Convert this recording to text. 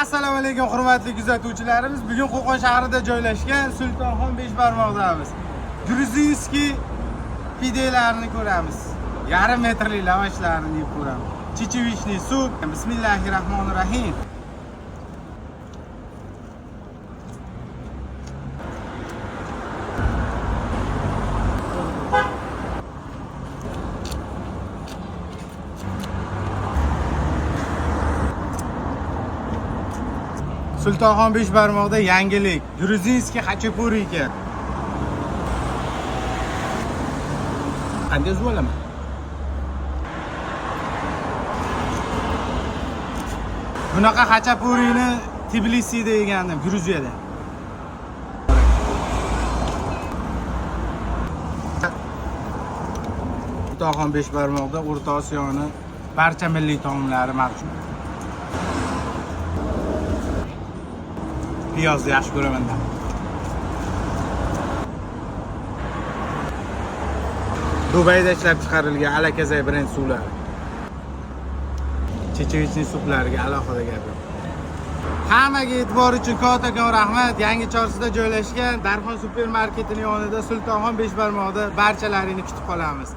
Assalomu alaykum hurmatli kuzatuvchilarimiz. Bugun Qo'qon shahrida joylashgan Sultonxon Beshbarmoqdamiz. Gruzinskiy pidelarini ko'ramiz. Yarim metrli lavashlarni yeb ko'ramiz. Chechevishli sup. Bismillahirrohmanirrohim. Sultonxon Beshbarmoqda yangilik. Gruzinskiy xachapuri ekan. Qanday bo'laman? Bunaqa xachapurini Tbilisida yegandim, Gruziyada. Sultonxon Beshbarmoqda O'rta Osiyoning barcha milliy taomlari mavjud. Piyozni yaxshi ko'raman. Dubayda ishlab chiqarilgan Alakazay brend suvlari. Chechevichning suplariga alohida gap yo'q. Hammaga e'tibor uchun kattakon rahmat. Yangi Chorsida joylashgan Darxon supermarketining yonida Sultonxon Beshbarmoqda barchalaringni kutib qolamiz.